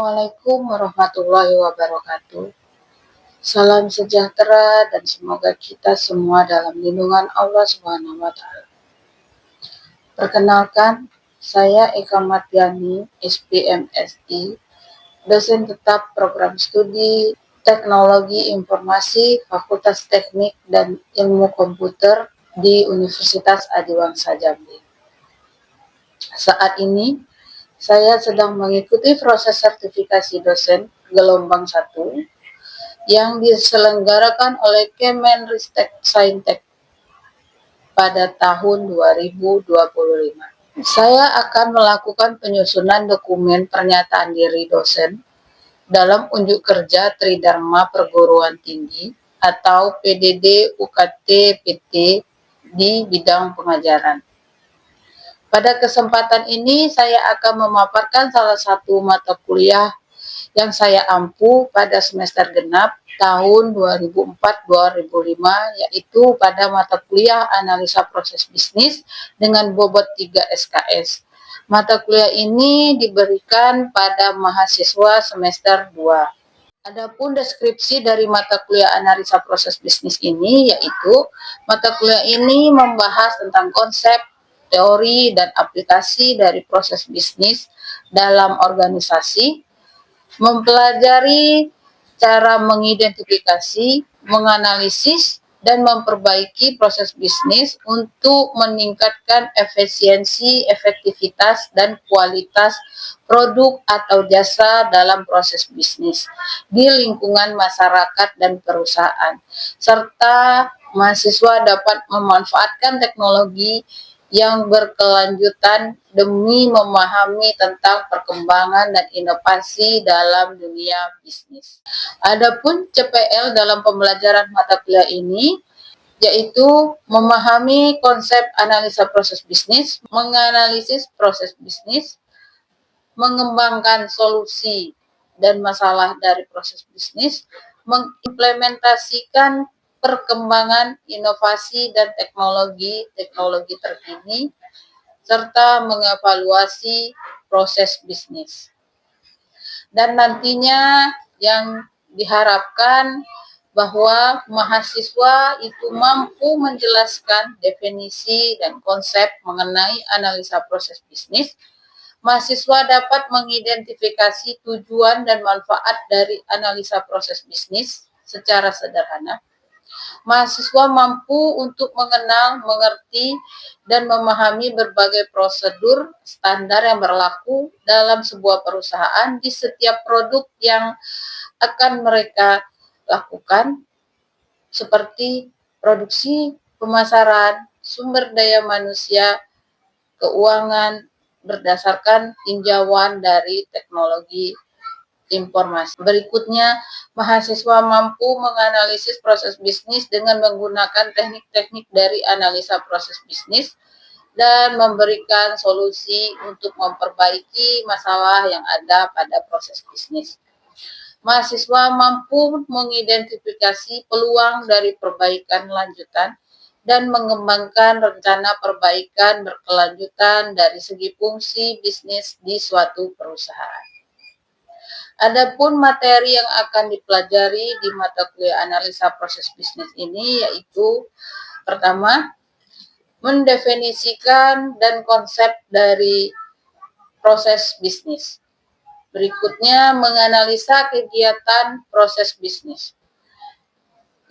Assalamualaikum warahmatullahi wabarakatuh. Salam sejahtera dan semoga kita semua dalam lindungan Allah Subhanahu wa Ta'ala. Perkenalkan, saya Eka Mardiani, SPMSI, dosen tetap program studi Teknologi Informasi Fakultas Teknik dan Ilmu Komputer di Universitas Adiwangsa Jambi. Saat ini saya sedang mengikuti proses sertifikasi dosen gelombang 1 yang diselenggarakan oleh Kemenristek Saintek pada tahun 2025. Saya akan melakukan penyusunan dokumen pernyataan diri dosen dalam unjuk kerja Tridharma Perguruan Tinggi atau PDD UKT PT di bidang pengajaran. Pada kesempatan ini saya akan memaparkan salah satu mata kuliah yang saya ampu pada semester genap tahun 2004-2005, yaitu pada mata kuliah Analisa Proses Bisnis dengan bobot 3 SKS. Mata kuliah ini diberikan pada mahasiswa semester 2. Adapun deskripsi dari mata kuliah Analisa Proses Bisnis ini, yaitu mata kuliah ini membahas tentang konsep, teori, dan aplikasi dari proses bisnis dalam organisasi, mempelajari cara mengidentifikasi, menganalisis, dan memperbaiki proses bisnis untuk meningkatkan efisiensi, efektivitas, dan kualitas produk atau jasa dalam proses bisnis di lingkungan masyarakat dan perusahaan, serta mahasiswa dapat memanfaatkan teknologi yang berkelanjutan demi memahami tentang perkembangan dan inovasi dalam dunia bisnis. Adapun CPL dalam pembelajaran mata kuliah ini yaitu memahami konsep analisa proses bisnis, menganalisis proses bisnis, mengembangkan solusi dan masalah dari proses bisnis, mengimplementasikan perkembangan inovasi dan teknologi terkini, serta mengevaluasi proses bisnis. Dan nantinya yang diharapkan bahwa mahasiswa itu mampu menjelaskan definisi dan konsep mengenai analisa proses bisnis. Mahasiswa dapat mengidentifikasi tujuan dan manfaat dari analisa proses bisnis secara sederhana. Mahasiswa mampu untuk mengenal, mengerti, dan memahami berbagai prosedur standar yang berlaku dalam sebuah perusahaan di setiap produk yang akan mereka lakukan, seperti produksi, pemasaran, sumber daya manusia, keuangan, berdasarkan tinjauan dari teknologi informasi. Berikutnya, mahasiswa mampu menganalisis proses bisnis dengan menggunakan teknik-teknik dari analisa proses bisnis dan memberikan solusi untuk memperbaiki masalah yang ada pada proses bisnis. Mahasiswa mampu mengidentifikasi peluang dari perbaikan lanjutan dan mengembangkan rencana perbaikan berkelanjutan dari segi fungsi bisnis di suatu perusahaan. Adapun materi yang akan dipelajari di mata kuliah analisa proses bisnis ini yaitu pertama, mendefinisikan dan konsep dari proses bisnis. Berikutnya, menganalisa kegiatan proses bisnis.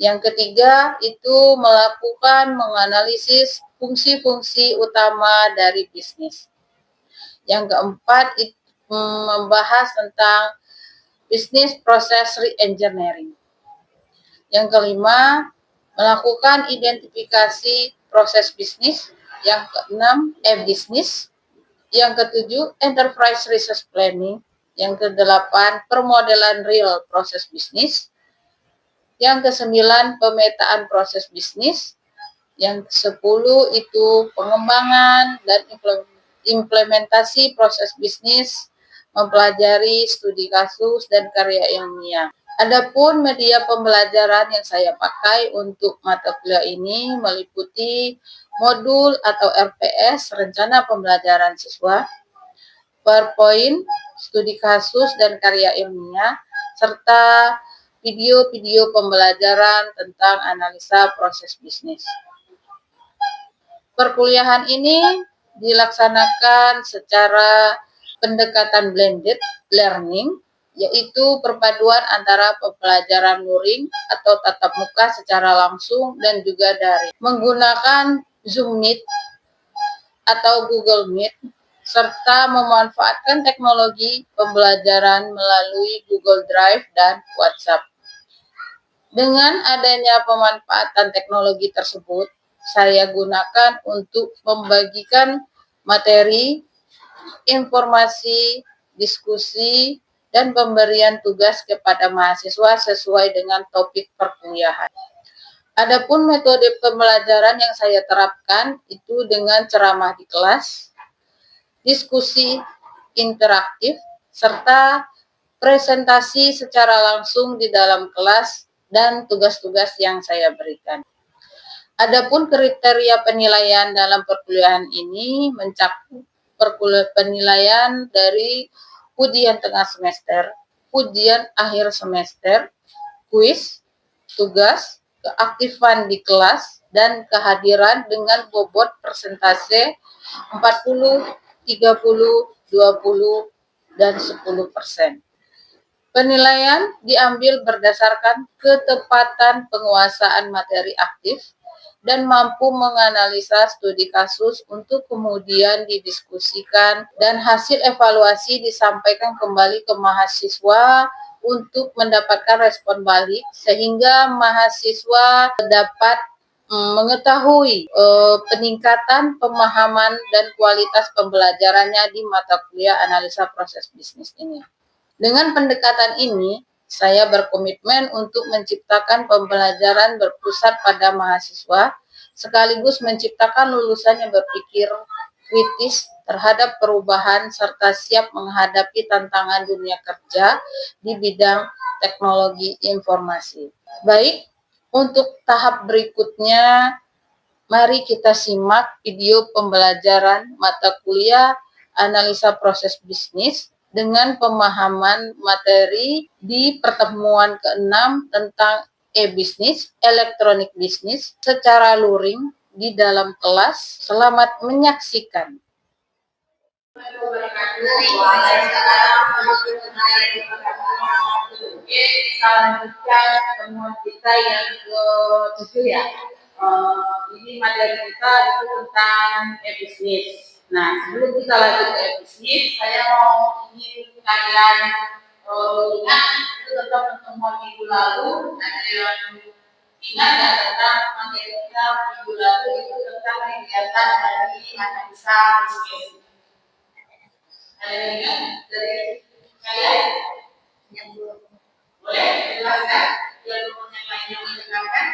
Yang ketiga, itu melakukan menganalisis fungsi-fungsi utama dari bisnis. Yang keempat, itu membahas tentang bisnis proses re-engineering. Yang kelima, melakukan identifikasi proses bisnis. Yang keenam, e-bisnis. Yang ketujuh, enterprise resource planning. Yang kedelapan, permodelan real proses bisnis. Yang kesembilan, pemetaan proses bisnis. Yang kesepuluh itu pengembangan dan implementasi proses bisnis, mempelajari studi kasus dan karya ilmiah. Adapun media pembelajaran yang saya pakai untuk mata kuliah ini meliputi modul atau RPS, rencana pembelajaran siswa, PowerPoint, studi kasus dan karya ilmiah, serta video-video pembelajaran tentang analisa proses bisnis. Perkuliahan ini dilaksanakan secara pendekatan blended learning, yaitu perpaduan antara pembelajaran luring atau tatap muka secara langsung dan juga daring, menggunakan Zoom Meet atau Google Meet, serta memanfaatkan teknologi pembelajaran melalui Google Drive dan WhatsApp. Dengan adanya pemanfaatan teknologi tersebut, saya gunakan untuk membagikan materi, informasi, diskusi, dan pemberian tugas kepada mahasiswa sesuai dengan topik perkuliahan. Adapun metode pembelajaran yang saya terapkan itu dengan ceramah di kelas, diskusi interaktif, serta presentasi secara langsung di dalam kelas dan tugas-tugas yang saya berikan. Adapun kriteria penilaian dalam perkuliahan ini mencakup penilaian dari ujian tengah semester, ujian akhir semester, kuis, tugas, keaktifan di kelas, dan kehadiran dengan bobot persentase 40, 30, 20, dan 10%. Penilaian diambil berdasarkan ketepatan penguasaan materi aktif dan mampu menganalisa studi kasus untuk kemudian didiskusikan dan hasil evaluasi disampaikan kembali ke mahasiswa untuk mendapatkan respon balik sehingga mahasiswa dapat mengetahui peningkatan pemahaman dan kualitas pembelajarannya di mata kuliah analisa proses bisnis ini. Dengan pendekatan ini, saya berkomitmen untuk menciptakan pembelajaran berpusat pada mahasiswa, sekaligus menciptakan lulusan yang berpikir kritis terhadap perubahan serta siap menghadapi tantangan dunia kerja di bidang teknologi informasi. Baik, untuk tahap berikutnya, mari kita simak video pembelajaran mata kuliah analisa proses bisnis dengan pemahaman materi di pertemuan ke-6 tentang e-bisnis, elektronik bisnis secara luring di dalam kelas. Selamat menyaksikan. Oke, selanjutnya pertemuan kita yang ke-7 ya. Ini materi kita itu tentang e-bisnis. Nah, sebelum kita lanjut ke e-bisnis, saya mau ingin kalian ingat itu tentang pertemuan minggu lalu. Ada yang ingat nggak tentang materi kita minggu lalu itu tentang kegiatan dari analisa bisnis? Ada yang ingat dari kalian? Yang belum. Boleh jelaskan? Yang lainnya mendengarkan?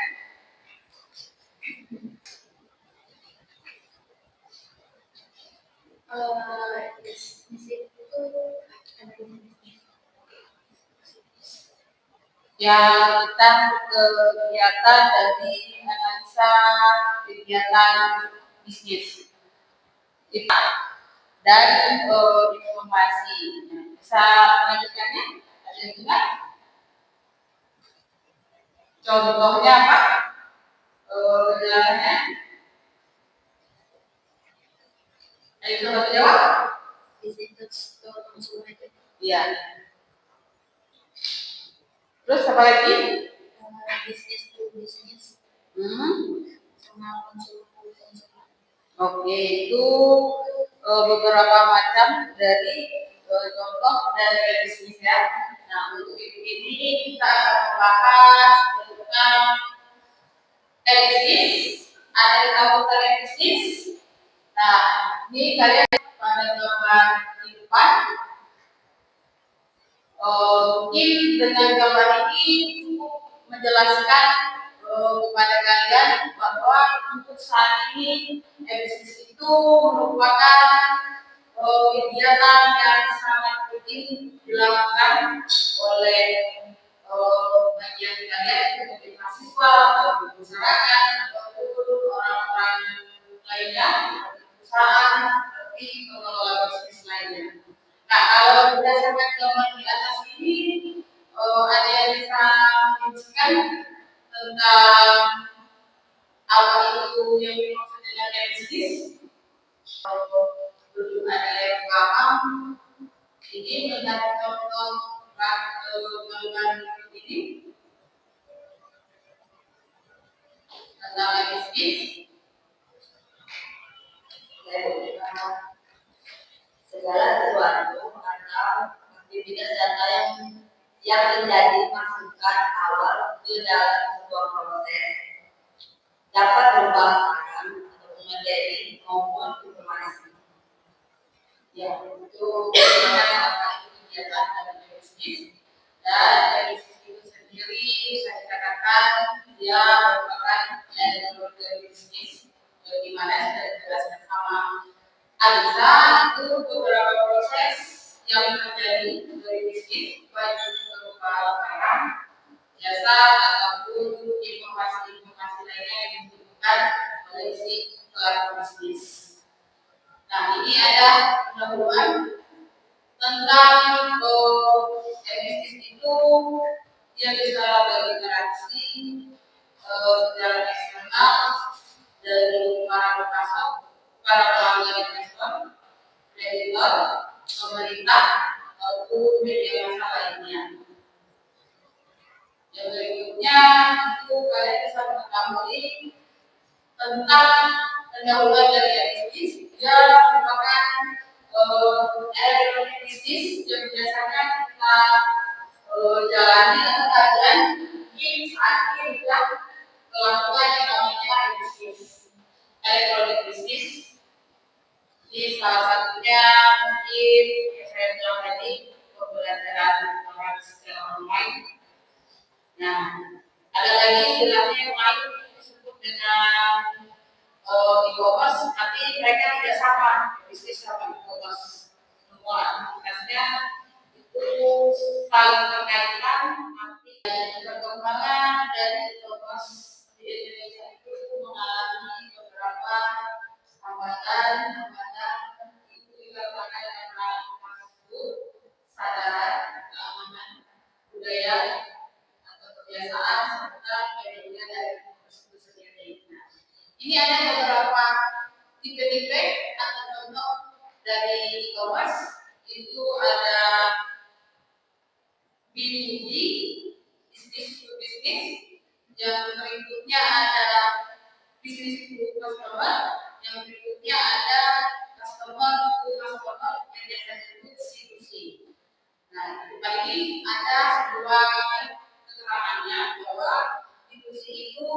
Yang tentang kegiatan dari analisa kegiatan bisnis kita dan informasi. Bisa melanjutkannya? Ada yang ingat? Contohnya apa? Penjelasannya? Ayo coba jawab. Bisnis to konsumen. Iya. Terus apa lagi? Bisnis to bisnis. Sama konsumen. Oke, itu beberapa macam dari contoh dari bisnis ya. Nah, untuk ini kita akan membahas tentang bisnis. Ada yang tahu tentang bisnis? Nah, ini kalian pada gambar di depan. Mungkin dengan gambar ini cukup menjelaskan kepada kalian bahwa untuk saat ini bisnis itu merupakan kegiatan yang sangat penting dilakukan oleh bagian kalian sebagai mahasiswa, sebagai masyarakat, ataupun orang-orang lainnya, perusahaan, seperti pengelola bisnis lainnya. Nah, kalau berdasarkan gambar di atas ini, ada yang bisa menjelaskan tentang apa itu yang dimaksud dengan bisnis. Dulu ada yang paham. Ini menjadi contoh gambar ini tentang bisnis. Segala sesuatu atau aktivitas data yang menjadi masukan awal ke dalam sebuah proses dapat berupa barang atau materi maupun informasi. Ya, itu salah satu kegiatan dari bisnis. Dan bisnis itu sendiri saya katakan dia merupakan metode bisnis. Bagaimana sudah dijelaskan sama Alisa, itu beberapa proses yang terjadi dari bisnis, baik itu berupa barang, jasa ataupun informasi-informasi lainnya yang dibutuhkan oleh si pelaku bisnis. Nah, ini ada pendahuluan tentang bisnis itu yang bisa berinteraksi secara eksternal dari para pasar, para pelanggan investor, kreditor, pemerintah, maupun media massa lainnya. Yang berikutnya itu kalian bisa mengetahui tentang pendahuluan dari bisnis. Dia merupakan elektronik bisnis yang biasanya kita jalani atau kajian di saat ini juga melakukan yang namanya bisnis elektronik bisnis. Di salah satunya mungkin saya bilang tadi pembelajaran secara online. Nah, ada lagi istilahnya yang lain disebut dengan e-commerce, tapi mereka tidak sama bisnis sama e-commerce. Semua aktivitasnya itu saling terkaitan, tapi perkembangan dari e-commerce di Indonesia itu mengalami beberapa hambatan itu dikarenakan karena kesadaran, keamanan, budaya atau kebiasaan serta media dari e-commerce itu sendiri. Ini ada beberapa tipe-tipe atau contoh dari e-commerce. Itu ada B2B, business to business. Yang berikutnya ada business to customer. Yang berikutnya ada customer to customer yang biasa disebut C2C. Nah, di ini ada dua keterangannya bahwa B2C itu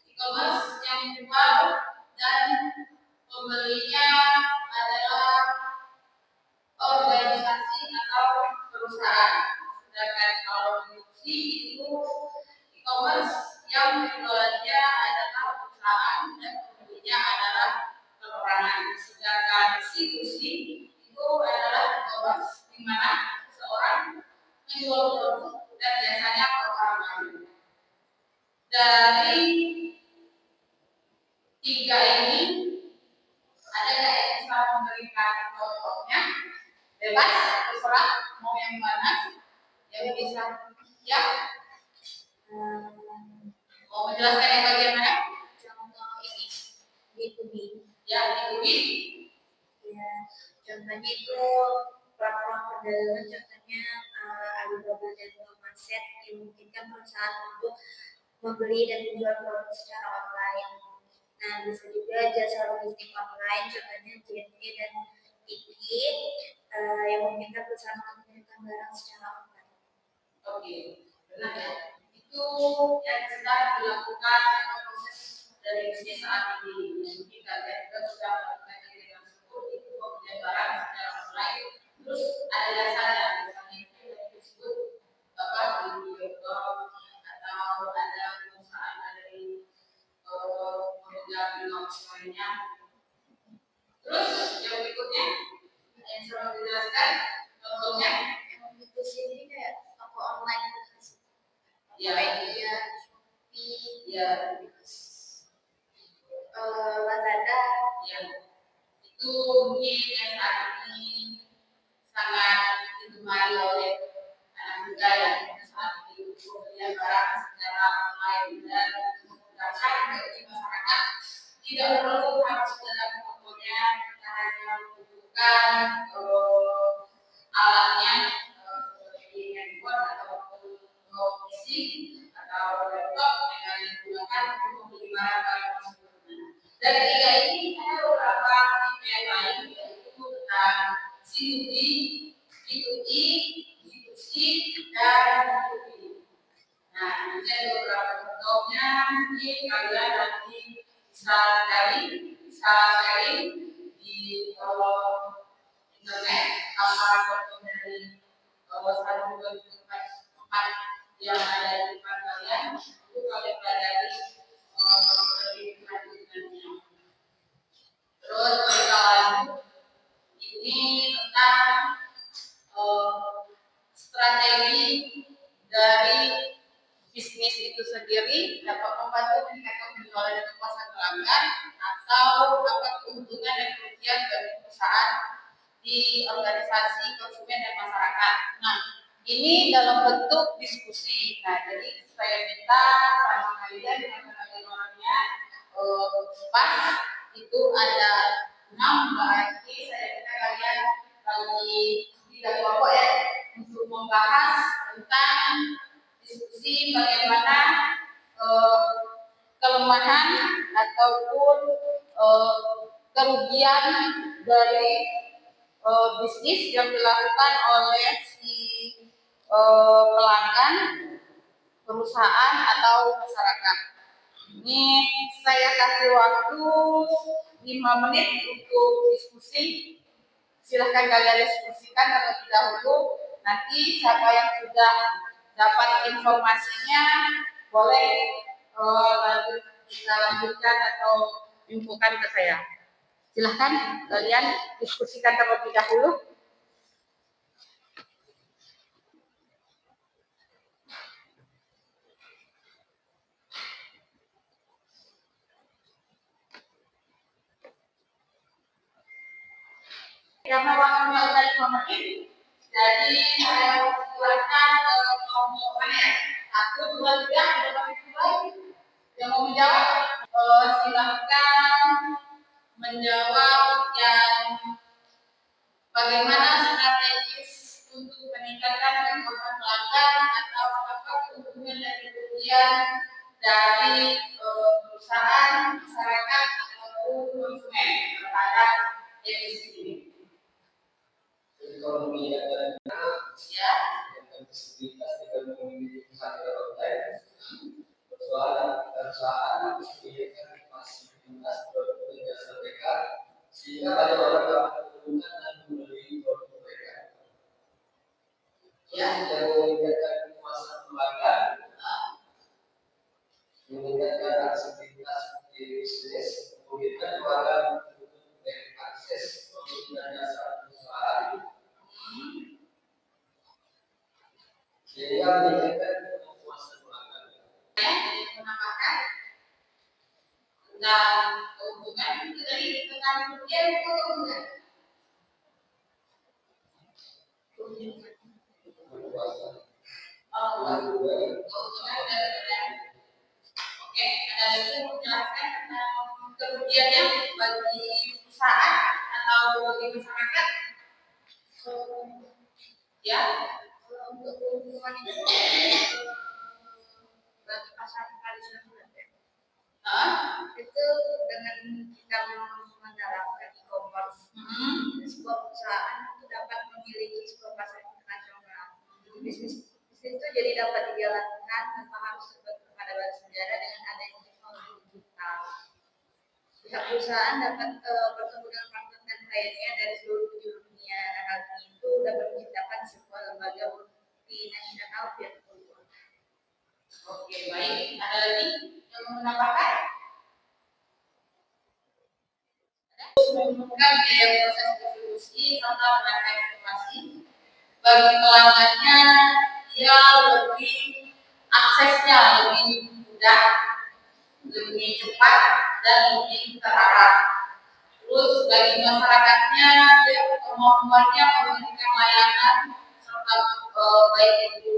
e-commerce yang dijual dan pembelinya adalah organisasi atau perusahaan. Sedangkan kalau B2C itu e-commerce yang penjualannya adalah perusahaan dan pembelinya adalah perorangan. Sedangkan C2C itu adalah e-commerce di mana seseorang menjual produk dan biasanya orang lain. Dari tiga ini ada nggak yang bisa memberikan contohnya? Bebas, terserah mau yang mana yang bisa ya mau menjelaskan yang bagian mana? Contoh ini B2B. Ya, B2B. Ya, contohnya itu platform perdagangan, contohnya Alibaba dan Tomaset yang memungkinkan perusahaan untuk membeli dan menjual produk secara online. Nah, bisa juga jasa logistik online, contohnya JNE dan Tiki yang memungkinkan perusahaan mengirimkan barang secara online. Oke, benar ya. Itu yang sedang dilakukan proses dari bisnis saat ini. Mungkin kalian juga sudah melakukan kegiatan tersebut, itu pembelian barang secara online. Terus ada jasanya, misalnya itu yang disebut di Bioskop atau ada perusahaan dari pemegang e-commerce lainnya. Terus yang berikutnya yang sudah dijelaskan contohnya itu sini kayak toko online ya, Shopee, ya, Lazada, ya. Itu mungkin yang saat ini sangat digemari oleh anak muda yang saat ini pembelian barang secara online dan menggunakan bagi masyarakat tidak perlu harus dalam tokonya, kita hanya membutuhkan alatnya seperti handphone ataupun PC atau laptop yang digunakan untuk membeli barang tersebut. Dari tiga ini ada beberapa tipe yang lain, yaitu tentang C2B, B2E, B2C, dan B2B. Nah, ini ada beberapa contohnya. Mungkin kalian nanti bisa cari, bisa sharing di internet apa contoh dari satu dua empat yang ada di depan kalian. Itu kalian pelajari lebih lanjut dengannya. Terus kita lanjut, ini tentang strategi dari bisnis itu sendiri dapat membantu meningkatkan penjualan dan kepuasan pelanggan atau dapat keuntungan dan kerugian bagi perusahaan di organisasi konsumen dan masyarakat. Nah, ini dalam bentuk diskusi. Nah, jadi saya minta sama kalian yang tenaga orangnya pas itu ada 6 berarti saya minta kalian bagi 3 kelompok ya untuk membahas tentang diskusi bagaimana kelemahan ataupun kerugian dari bisnis yang dilakukan oleh si pelanggan, perusahaan atau masyarakat. Ini saya kasih waktu 5 menit untuk diskusi. Silahkan kalian diskusikan terlebih dahulu. Nanti siapa yang sudah dapat informasinya boleh kita lanjutkan atau infokan ke saya. Silahkan kalian diskusikan terlebih dahulu. Karena waktunya sudah 5 menit, jadi saya silakan kelompok mana ya? 1, 2, 3, ada lagi yang mau menjawab? Silakan menjawab yang bagaimana strategis untuk meningkatkan kepuasan pelanggan atau apa keuntungan dan kerugian dari perusahaan, masyarakat ataupun konsumen terhadap bisnis ini. Ekonomi yang ya, bisnis dengan memiliki usaha online, persoalan perusahaan menyediakan fasilitas produk jasa mereka sehingga banyak orang dapat menggunakan dan membeli produk mereka. Ya, yang meningkatkan kepuasan pelanggan, meningkatkan aktivitas di bisnis, kemudian juga akses produk dan jasa perusahaan. Sehingga meningkatkan kepuasan pelanggan. Menambahkan dan keuntungan itu dari tentang kerugian itu keuntungan. Keuntungan dari oke, ada lagi yang menjelaskan tentang kerugiannya bagi perusahaan atau bagi masyarakat. Ya, untuk keuntungan itu bagi pasar tradisional itu dengan kita menerapkan e-commerce, sebuah perusahaan itu dapat memiliki sebuah pasar internasional. Bisnis itu jadi dapat dijalankan tanpa harus tergantung pada balas negara dengan adanya teknologi digital. Pihak perusahaan dapat bertemu dengan partner dan kliennya dari seluruh penjuru dunia. Hal itu dapat menciptakan sebuah lembaga multinasional virtual. Oke, baik. Ada lagi yang mau menambahkan? Menurunkan biaya proses distribusi serta menambah informasi bagi pelanggannya, dia lebih aksesnya lebih mudah, lebih cepat dan lebih terarah. Terus Terus bagi masyarakatnya, ya, kemampuannya memberikan layanan serta baik itu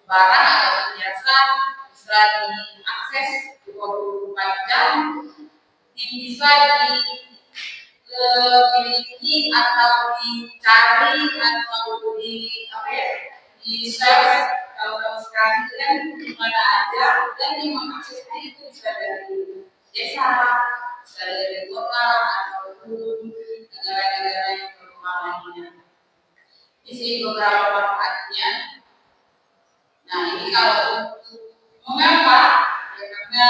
barang atau jasa bisa diakses 24 jam, bisa dimiliki atau dicari atau di search kalau sekarang itu kan di mana aja dan yang mengaksesnya itu bisa dari desa, bisa dari kota ataupun negara-negara yang berkembang lainnya. Di sini beberapa manfaatnya. Nah ini kalau untuk mengapa? Ya karena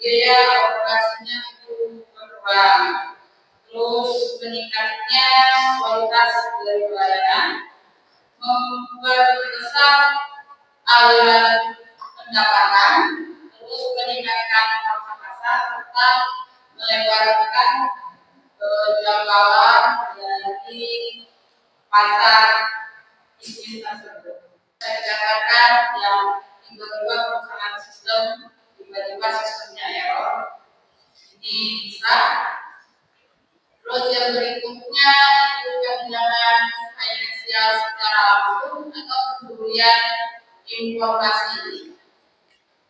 biaya operasinya itu berkurang. Terus meningkatnya kualitas dari pelayanan, memperbesar aliran pendapatan, terus meningkatkan pangsa pasar serta melebarkan jangkauan dari pasar bisnis tersebut. Saya katakan yang tiba-tiba perusahaan sistem, tiba-tiba sistemnya error, ini bisa. Terus yang berikutnya itu kehilangan finansial secara langsung atau pencurian informasi.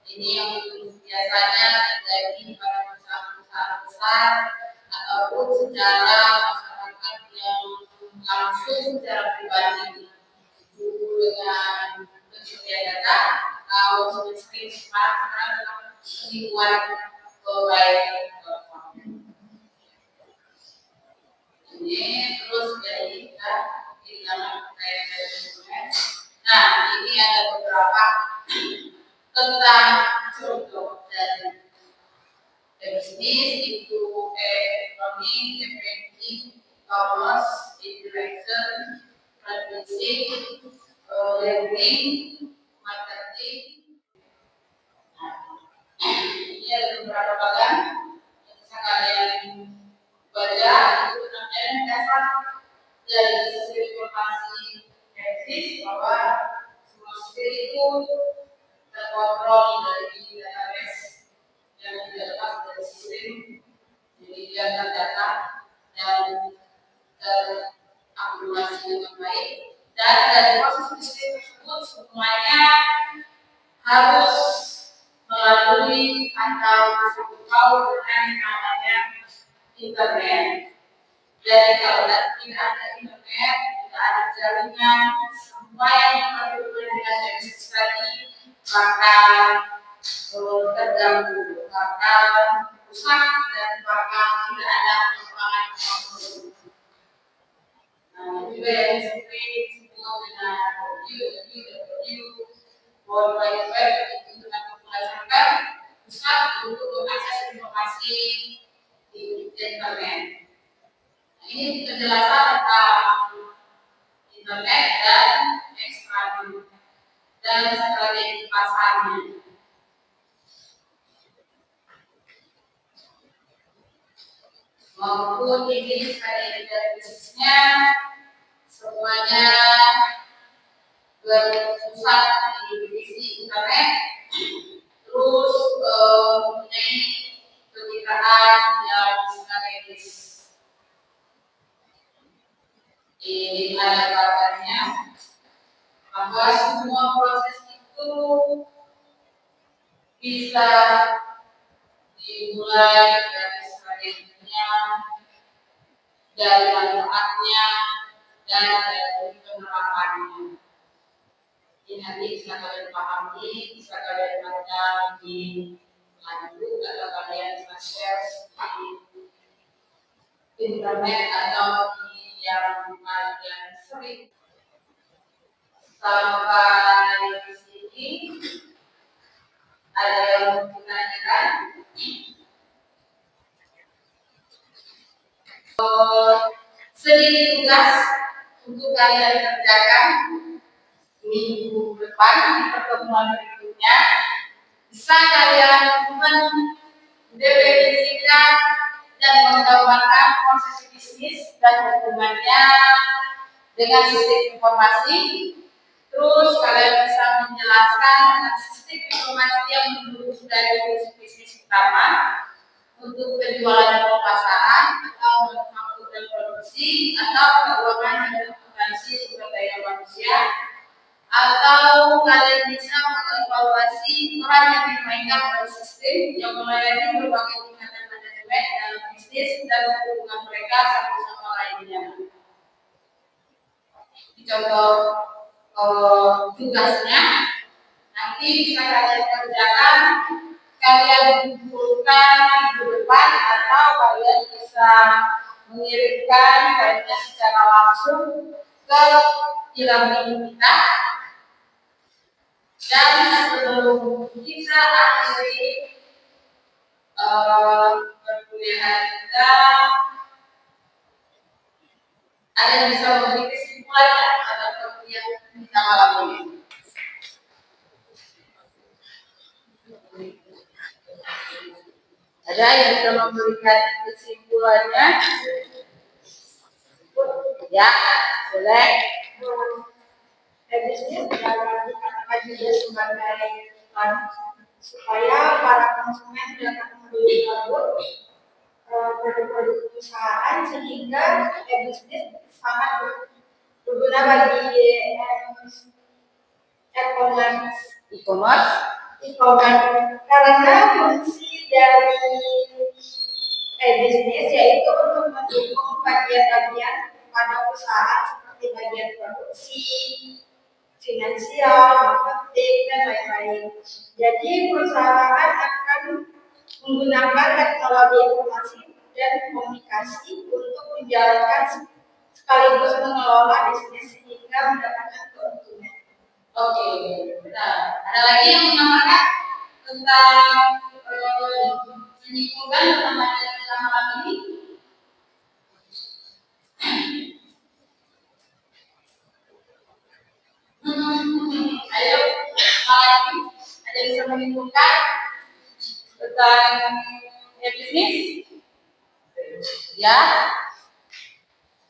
Ini yang biasanya terjadi pada perusahaan-perusahaan besar ataupun secara masyarakat yang langsung secara pribadi dengan pencurian data atau sering sekarang dalam penipuan baik. Ini terus dari kita di dalam dokumen. Nah, ini ada beberapa tentang contoh dari bisnis itu ekonomi, banking, commerce, interaction, trading, lending, marketing. Nah, ini ada beberapa bagian yang bisa kalian baca itu namanya dasar dari sisi informasi eksis bahwa semua sistem itu terkontrol dari database yang didapat dari sistem, jadi dia terdata dan terakumulasi dengan baik, dan dari proses bisnis tersebut semuanya harus melalui atau disebut dengan namanya internet. Jadi kalau tidak ada internet, tidak ada jaringan, semua yang berhubungan dengan bisnis tadi bakal terganggu, bakal rusak dan bakal tidak ada perkembangan apapun. Nah, juga yang disebut dengan World Wide Web itu dengan berdasarkan pusat untuk mengakses informasi di internet. Ini penjelasan tentang internet dan ekspansi dan strategi pasarnya. Maupun ini strategi bisnisnya semuanya berpusat di divisi internet, terus mempunyai kemitraan yang strategis. Ini ada kabarnya bahwa semua proses itu bisa dimulai dari strateginya, dari manfaatnya, dan dari penerapannya. Ini nanti bisa kalian pahami, bisa kalian baca di lanjut atau kalian bisa share di internet atau di yang kalian sering. Sampai di sini ada yang mau ditanyakan? Sedikit tugas untuk kalian kerjakan minggu depan di pertemuan berikutnya. Bisa kalian mendefinisikan dan menggambarkan proses bisnis dan hubungannya dengan sistem informasi. Terus kalian bisa menjelaskan tentang sistem informasi yang mendukung dari bisnis utama untuk penjualan dan pemasaran produksi atau keuangan dan akuntansi sumber daya manusia, atau kalian bisa mengevaluasi peran yang dimainkan oleh sistem yang melayani berbagai tingkatan manajemen dalam bisnis dan hubungan mereka satu sama lainnya. Contoh tugasnya nanti bisa kalian kerjakan, kalian kumpulkan minggu depan, atau kalian bisa mengirimkan filenya secara langsung ke e-learning kita. Dan sebelum kita akhiri perkuliahan kita, ada yang bisa memberi kesimpulan atas perkuliahan kita malam ini? Ada yang bisa memberikan kesimpulannya? Ya, boleh. Bisnis dapat dikatakan juga sebagai supaya para konsumen dapat membeli produk-produk perusahaan, sehingga bisnis sangat berguna bagi e-commerce karena fungsi dari bisnis yaitu untuk mendukung bagian-bagian pada perusahaan seperti bagian produksi, finansial, marketing, dan lain-lain. Jadi perusahaan akan menggunakan teknologi informasi dan komunikasi untuk menjalankan sekaligus mengelola bisnis sehingga mendapatkan keuntungan. Oke, benar. Ada lagi yang menambahkan tentang menyimpulkan tentang materi kita malam ini? Ayo, lagi ada yang bisa menyimpulkan tentang bisnis? Ya.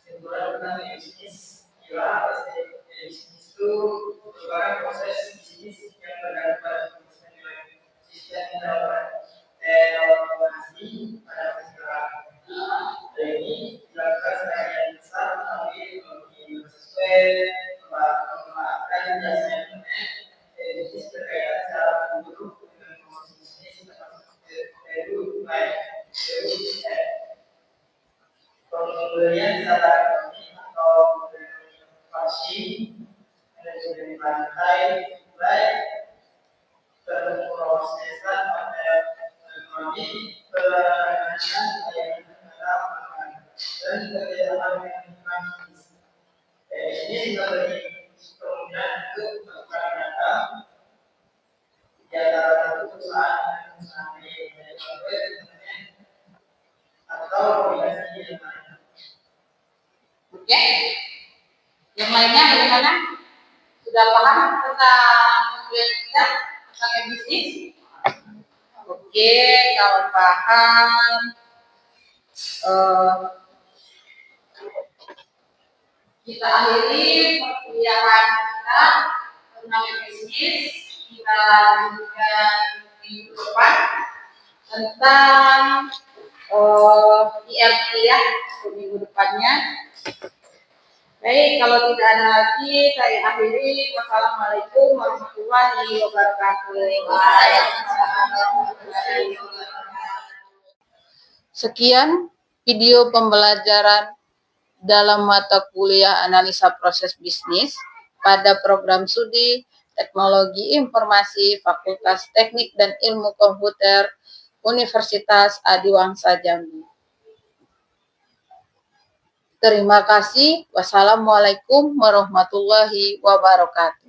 Tentang bisnis, bisnis itu merupakan proses bisnis yang bergantung pada sistem pendapat informasi pada masyarakat. Ini dilakukan sebagian besar melalui sesuai memanfaatkan jasa internet. Bisnis berkaitan secara menyeluruh dengan proses bisnis termasuk dari pembelian secara ekonomi atau inovasi dari lantai baik berprosesan pada ekonomi penanganan layanan negara dan kerjasama dengan bisnis. Ini memberi kemudian untuk melakukan data di antara perusahaan dan perusahaan atau komunikasi yang lain. Oke. Yang lainnya bagaimana? Sudah paham tentang kuliah kita tentang bisnis? Oke, kalau paham, kita akhiri perkuliahan kita tentang bisnis. Kita lanjutkan minggu depan tentang IRT ya, minggu depannya. Baik, kalau tidak ada lagi, saya akhiri. Wassalamualaikum warahmatullahi wabarakatuh. Sekian video pembelajaran dalam mata kuliah analisa proses bisnis pada program studi Teknologi Informasi Fakultas Teknik dan Ilmu Komputer Universitas Adiwangsa Jambi. Terima kasih. Wassalamualaikum warahmatullahi wabarakatuh.